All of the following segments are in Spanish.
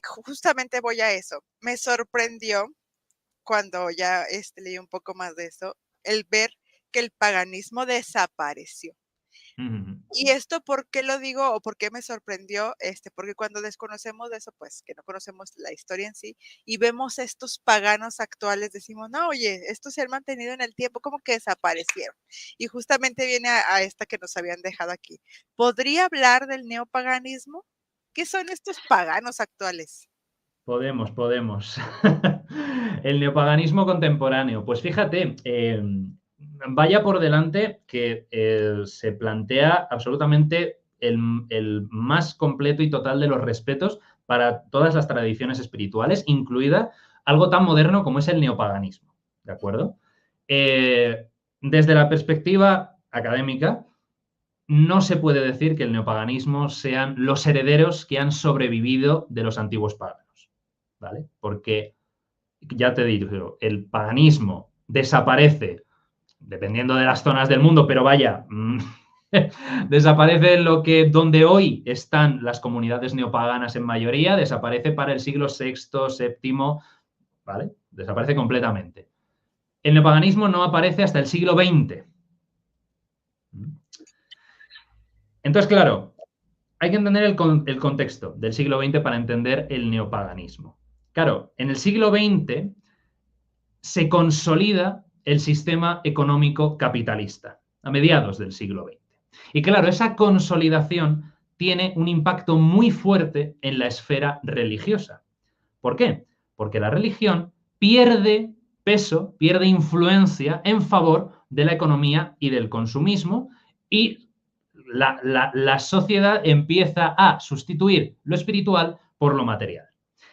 Justamente voy a eso. Me sorprendió cuando ya leí un poco más de eso, el ver que el paganismo desapareció. ¿Y esto por qué lo digo o por qué me sorprendió? Porque cuando desconocemos de eso, pues que no conocemos la historia en sí y vemos estos paganos actuales, decimos, no, oye, estos se han mantenido en el tiempo, como que desaparecieron. Y justamente viene a esta que nos habían dejado aquí. ¿Podría hablar del neopaganismo? ¿Qué son estos paganos actuales? Podemos. El neopaganismo contemporáneo. Pues fíjate, vaya por delante que se plantea absolutamente el más completo y total de los respetos para todas las tradiciones espirituales, incluida algo tan moderno como es el neopaganismo. ¿De acuerdo? Desde la perspectiva académica, no se puede decir que el neopaganismo sean los herederos que han sobrevivido de los antiguos paganos, ¿vale? Porque, ya te digo, el paganismo desaparece dependiendo de las zonas del mundo, pero vaya, desaparece donde hoy están las comunidades neopaganas en mayoría, desaparece para el siglo VI, VII, ¿vale? Desaparece completamente. El neopaganismo no aparece hasta el siglo XX. Entonces, claro, hay que entender el contexto del siglo XX para entender el neopaganismo. Claro, en el siglo XX se consolida el sistema económico capitalista, a mediados del siglo XX. Y claro, esa consolidación tiene un impacto muy fuerte en la esfera religiosa. ¿Por qué? Porque la religión pierde peso, pierde influencia en favor de la economía y del consumismo y la sociedad empieza a sustituir lo espiritual por lo material.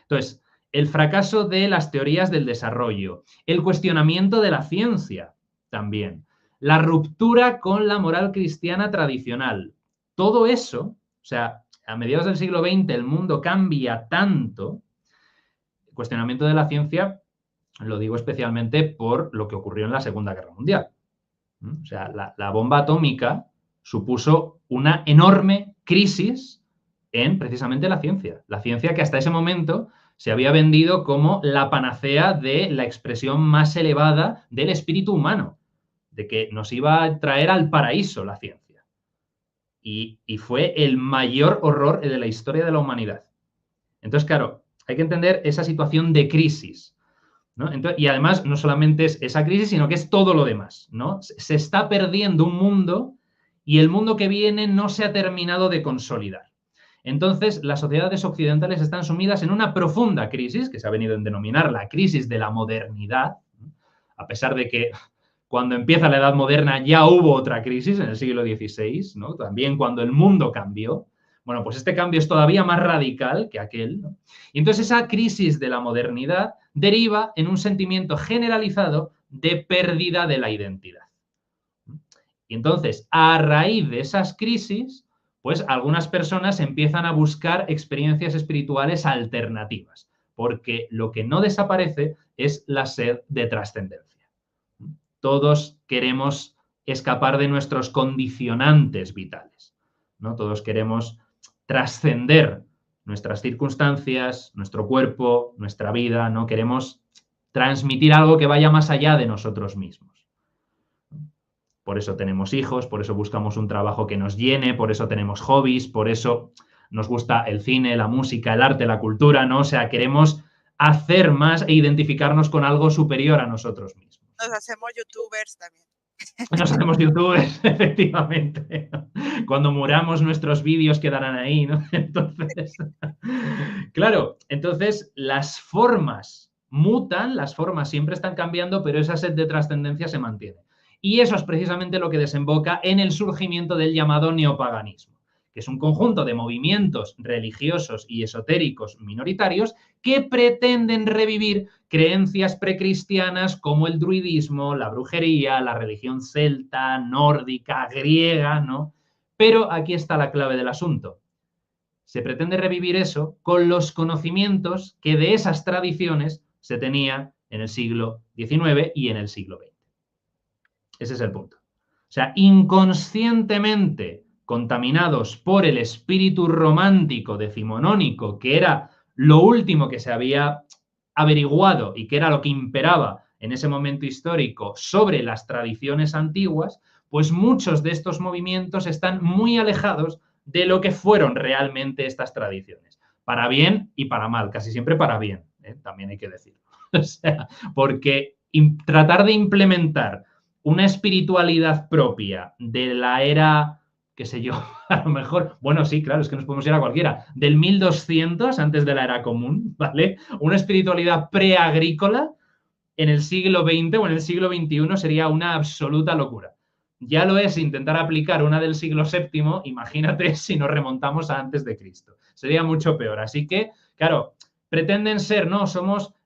Entonces, el fracaso de las teorías del desarrollo, el cuestionamiento de la ciencia también, la ruptura con la moral cristiana tradicional, todo eso, o sea, a mediados del siglo XX el mundo cambia tanto. El cuestionamiento de la ciencia lo digo especialmente por lo que ocurrió en la Segunda Guerra Mundial. O sea, la bomba atómica supuso una enorme crisis en precisamente la ciencia. La ciencia que hasta ese momento se había vendido como la panacea de la expresión más elevada del espíritu humano, de que nos iba a traer al paraíso la ciencia. Y fue el mayor horror de la historia de la humanidad. Entonces, claro, hay que entender esa situación de crisis, ¿no? Entonces, y además, no solamente es esa crisis, sino que es todo lo demás, ¿no? Se está perdiendo un mundo y el mundo que viene no se ha terminado de consolidar. Entonces, las sociedades occidentales están sumidas en una profunda crisis, que se ha venido a denominar la crisis de la modernidad, a pesar de que cuando empieza la Edad Moderna ya hubo otra crisis en el siglo XVI, ¿no? También cuando el mundo cambió. Bueno, pues este cambio es todavía más radical que aquel, ¿no? Y entonces esa crisis de la modernidad deriva en un sentimiento generalizado de pérdida de la identidad. Y entonces, a raíz de esas crisis, pues algunas personas empiezan a buscar experiencias espirituales alternativas, porque lo que no desaparece es la sed de trascendencia. Todos queremos escapar de nuestros condicionantes vitales, ¿no? Todos queremos trascender nuestras circunstancias, nuestro cuerpo, nuestra vida, ¿no? Queremos transmitir algo que vaya más allá de nosotros mismos. Por eso tenemos hijos, por eso buscamos un trabajo que nos llene, por eso tenemos hobbies, por eso nos gusta el cine, la música, el arte, la cultura, ¿no? O sea, queremos hacer más e identificarnos con algo superior a nosotros mismos. Nos hacemos youtubers también. Nos hacemos youtubers, efectivamente. Cuando muramos, nuestros vídeos quedarán ahí, ¿no? Entonces, claro, entonces las formas mutan, las formas siempre están cambiando, pero esa sed de trascendencia se mantiene. Y eso es precisamente lo que desemboca en el surgimiento del llamado neopaganismo, que es un conjunto de movimientos religiosos y esotéricos minoritarios que pretenden revivir creencias precristianas como el druidismo, la brujería, la religión celta, nórdica, griega, ¿no? Pero aquí está la clave del asunto. Se pretende revivir eso con los conocimientos que de esas tradiciones se tenía en el siglo XIX y en el siglo XX. Ese es el punto. O sea, inconscientemente contaminados por el espíritu romántico decimonónico, que era lo último que se había averiguado y que era lo que imperaba en ese momento histórico sobre las tradiciones antiguas, pues muchos de estos movimientos están muy alejados de lo que fueron realmente estas tradiciones, para bien y para mal, casi siempre para bien, también hay que decirlo. O sea, porque tratar de implementar una espiritualidad propia de la era, qué sé yo, a lo mejor, bueno, sí, claro, es que nos podemos ir a cualquiera, del 1200 antes de la era común, ¿vale? Una espiritualidad preagrícola en el siglo XX o en el siglo XXI sería una absoluta locura. Ya lo es intentar aplicar una del siglo VII, imagínate si nos remontamos a antes de Cristo. Sería mucho peor. Así que, claro, pretenden ser, no,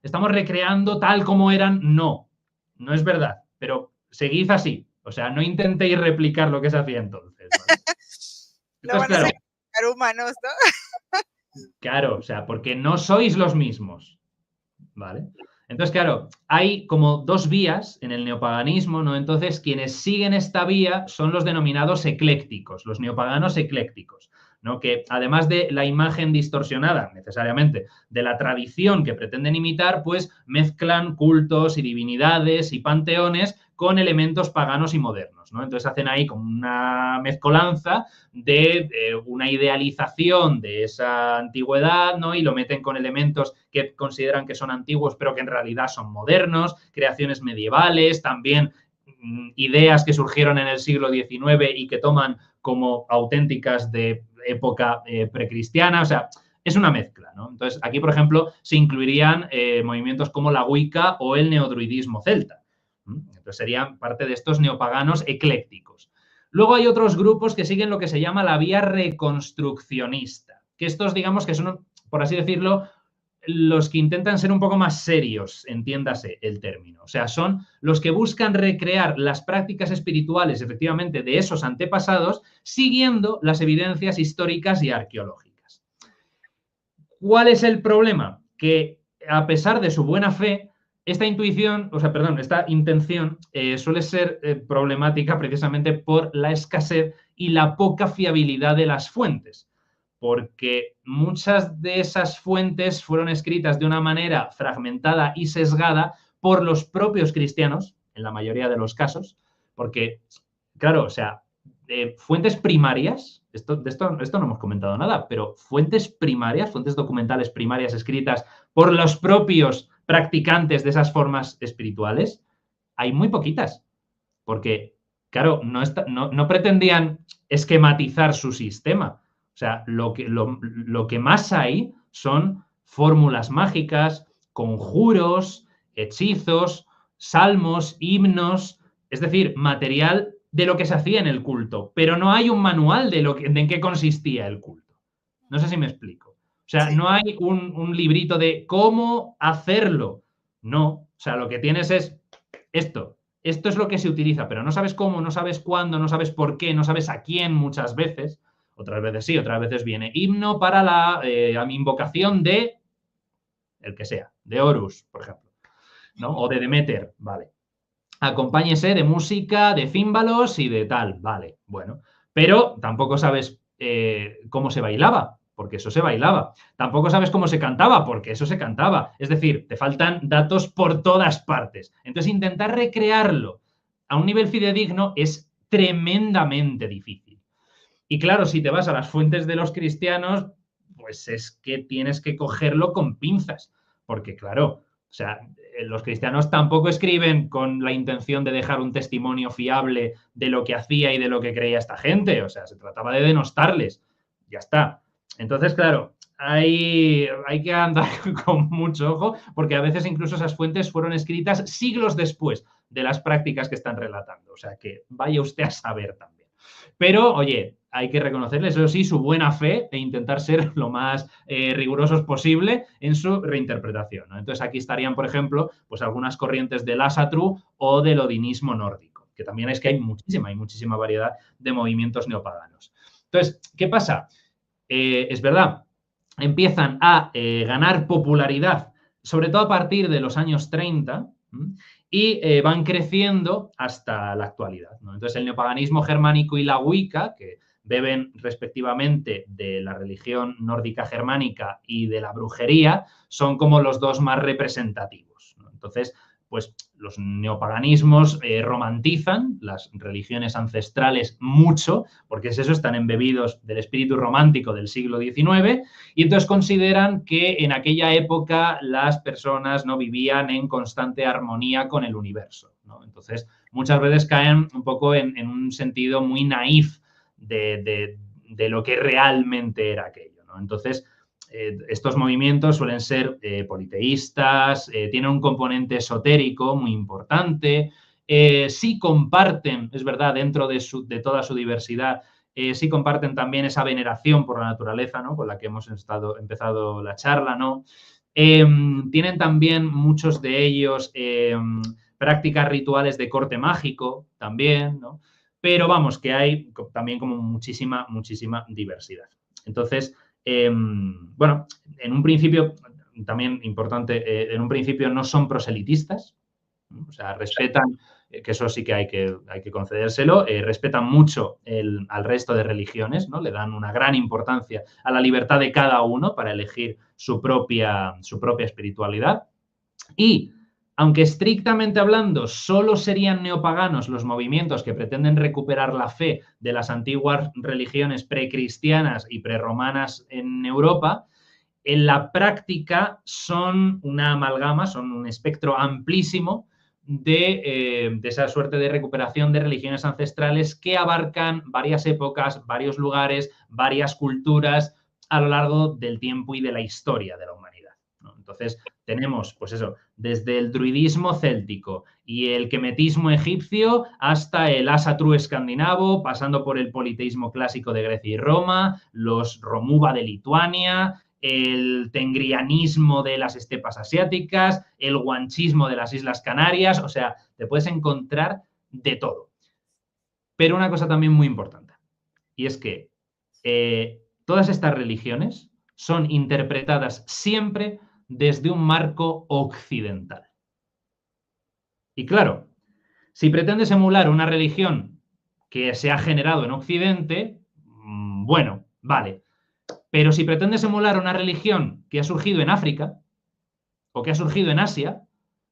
estamos recreando tal como eran, no, no es verdad, pero seguid así. O sea, no intentéis replicar lo que se hacía entonces, ¿vale? No van a ser humanos, ¿no? Claro, o sea, porque no sois los mismos, ¿vale? Entonces, claro, hay como dos vías en el neopaganismo, ¿no? Entonces, quienes siguen esta vía son los denominados eclécticos, los neopaganos eclécticos, ¿no? Que además de la imagen distorsionada, necesariamente, de la tradición que pretenden imitar, pues mezclan cultos y divinidades y panteones con elementos paganos y modernos, ¿no? Entonces hacen ahí como una mezcolanza de una idealización de esa antigüedad, ¿no? Y lo meten con elementos que consideran que son antiguos, pero que en realidad son modernos, creaciones medievales, también ideas que surgieron en el siglo XIX y que toman como auténticas de época precristiana, o sea, es una mezcla, ¿no? Entonces, aquí, por ejemplo, se incluirían movimientos como la Wicca o el neodruidismo celta. Entonces, serían parte de estos neopaganos eclécticos. Luego hay otros grupos que siguen lo que se llama la vía reconstruccionista, que estos, digamos, que son, por así decirlo, los que intentan ser un poco más serios, entiéndase el término. O sea, son los que buscan recrear las prácticas espirituales, efectivamente, de esos antepasados, siguiendo las evidencias históricas y arqueológicas. ¿Cuál es el problema? Que a pesar de su buena fe, esta intención suele ser problemática precisamente por la escasez y la poca fiabilidad de las fuentes, porque muchas de esas fuentes fueron escritas de una manera fragmentada y sesgada por los propios cristianos, en la mayoría de los casos, porque, claro, o sea, fuentes primarias, de esto no hemos comentado nada, pero fuentes primarias, fuentes documentales primarias escritas por los propios practicantes de esas formas espirituales, hay muy poquitas, porque, claro, no pretendían esquematizar su sistema. O sea, lo que más hay son fórmulas mágicas, conjuros, hechizos, salmos, himnos, es decir, material de lo que se hacía en el culto, pero no hay un manual de en qué consistía el culto. No sé si me explico. O sea, sí. No hay un librito de cómo hacerlo. No, o sea, lo que tienes es esto. Esto es lo que se utiliza, pero no sabes cómo, no sabes cuándo, no sabes por qué, no sabes a quién muchas veces. Otras veces sí, otras veces viene himno para la invocación de el que sea, de Horus, por ejemplo, ¿no? O de Demeter, vale. Acompáñese de música, de címbalos y de tal, vale, bueno. Pero tampoco sabes cómo se bailaba, porque eso se bailaba. Tampoco sabes cómo se cantaba, porque eso se cantaba. Es decir, te faltan datos por todas partes. Entonces, intentar recrearlo a un nivel fidedigno es tremendamente difícil. Y claro, si te vas a las fuentes de los cristianos, pues es que tienes que cogerlo con pinzas, porque claro, o sea, los cristianos tampoco escriben con la intención de dejar un testimonio fiable de lo que hacía y de lo que creía esta gente, o sea, se trataba de denostarles, ya está. Entonces, claro, hay que andar con mucho ojo, porque a veces incluso esas fuentes fueron escritas siglos después de las prácticas que están relatando, o sea, que vaya usted a saber también. Pero, oye, hay que reconocerles, eso sí, su buena fe e intentar ser lo más rigurosos posible en su reinterpretación, ¿no? Entonces, aquí estarían, por ejemplo, pues algunas corrientes del Asatru o del odinismo nórdico, que también es que hay muchísima variedad de movimientos neopaganos. Entonces, ¿qué pasa? Es verdad, empiezan a ganar popularidad, sobre todo a partir de los años 30, y van creciendo hasta la actualidad, ¿no? Entonces, el neopaganismo germánico y la Wicca, que beben respectivamente de la religión nórdica germánica y de la brujería, son como los dos más representativos, ¿no? Entonces, pues los neopaganismos romantizan las religiones ancestrales mucho, porque es eso, están embebidos del espíritu romántico del siglo XIX, y entonces consideran que en aquella época las personas no vivían en constante armonía con el universo, ¿no? Entonces, muchas veces caen un poco en un sentido muy naif de lo que realmente era aquello, ¿no? Entonces, estos movimientos suelen ser politeístas, tienen un componente esotérico muy importante, sí comparten, es verdad, dentro de toda su diversidad, sí comparten también esa veneración por la naturaleza, ¿no? Con la que hemos empezado la charla, ¿no? Tienen también muchos de ellos prácticas rituales de corte mágico también, ¿no? Pero vamos, que hay también como muchísima diversidad. Entonces, bueno, en un principio, también importante, en un principio no son proselitistas, ¿no? O sea, respetan, que eso sí que hay que concedérselo, respetan mucho al resto de religiones, ¿no? Le dan una gran importancia a la libertad de cada uno para elegir su propia espiritualidad. Y, aunque estrictamente hablando solo serían neopaganos los movimientos que pretenden recuperar la fe de las antiguas religiones precristianas y prerromanas en Europa, en la práctica son una amalgama, son un espectro amplísimo de esa suerte de recuperación de religiones ancestrales que abarcan varias épocas, varios lugares, varias culturas a lo largo del tiempo y de la historia de la humanidad, ¿no? Entonces, tenemos, pues eso, desde el druidismo céltico y el kemetismo egipcio hasta el asatru escandinavo, pasando por el politeísmo clásico de Grecia y Roma, los romuva de Lituania, el tengrianismo de las estepas asiáticas, el guanchismo de las Islas Canarias, o sea, te puedes encontrar de todo. Pero una cosa también muy importante, y es que todas estas religiones son interpretadas siempre desde un marco occidental. Y claro, si pretendes emular una religión que se ha generado en Occidente, bueno, vale. Pero si pretendes emular una religión que ha surgido en África o que ha surgido en Asia,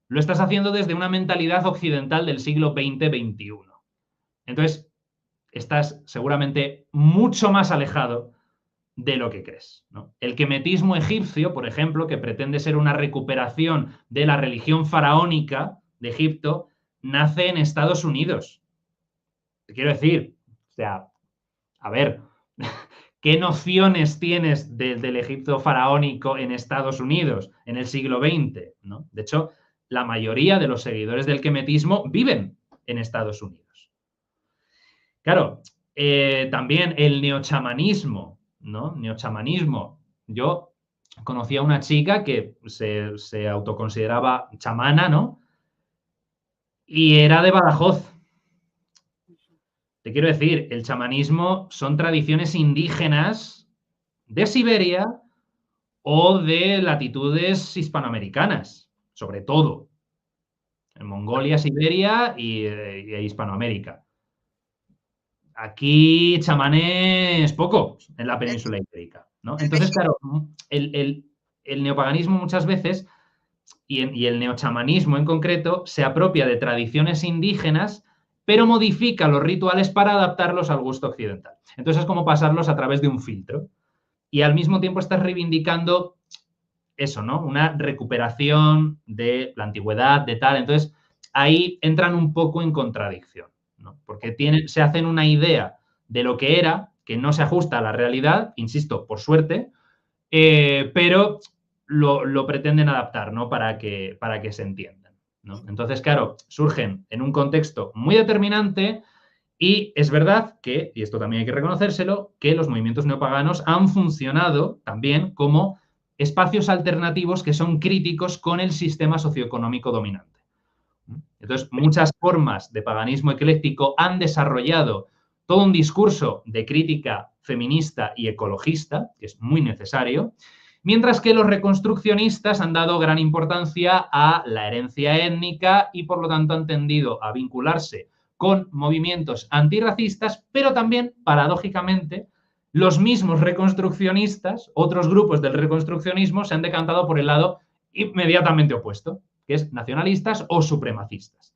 lo estás haciendo desde una mentalidad occidental del siglo XX-XXI. Entonces, estás seguramente mucho más alejado de lo que crees, ¿no? El kemetismo egipcio, por ejemplo, que pretende ser una recuperación de la religión faraónica de Egipto, nace en Estados Unidos. Te quiero decir, o sea, a ver, ¿qué nociones tienes del Egipto faraónico en Estados Unidos en el siglo XX, ¿no? De hecho, la mayoría de los seguidores del kemetismo viven en Estados Unidos. Claro, también el neochamanismo, ¿no? Neochamanismo. Yo conocí a una chica que se autoconsideraba chamana, ¿no? Y era de Badajoz. Te quiero decir, el chamanismo son tradiciones indígenas de Siberia o de latitudes hispanoamericanas, sobre todo. En Mongolia, Siberia e Hispanoamérica. Aquí chamanes pocos en la península ibérica, ¿no? Entonces, claro, el neopaganismo muchas veces y el neochamanismo en concreto se apropia de tradiciones indígenas, pero modifica los rituales para adaptarlos al gusto occidental. Entonces es como pasarlos a través de un filtro. Y al mismo tiempo estás reivindicando eso, ¿no? Una recuperación de la antigüedad, de tal. Entonces ahí entran un poco en contradicción, ¿no? Porque se hacen una idea de lo que era, que no se ajusta a la realidad, insisto, por suerte, pero lo pretenden adaptar, ¿no? Para que se entiendan, ¿no? Entonces, claro, surgen en un contexto muy determinante y es verdad que, y esto también hay que reconocérselo, que los movimientos neopaganos han funcionado también como espacios alternativos que son críticos con el sistema socioeconómico dominante. Entonces, muchas formas de paganismo ecléctico han desarrollado todo un discurso de crítica feminista y ecologista, que es muy necesario, mientras que los reconstruccionistas han dado gran importancia a la herencia étnica y, por lo tanto, han tendido a vincularse con movimientos antirracistas, pero también, paradójicamente, los mismos reconstruccionistas, otros grupos del reconstruccionismo, se han decantado por el lado inmediatamente opuesto, que es nacionalistas o supremacistas.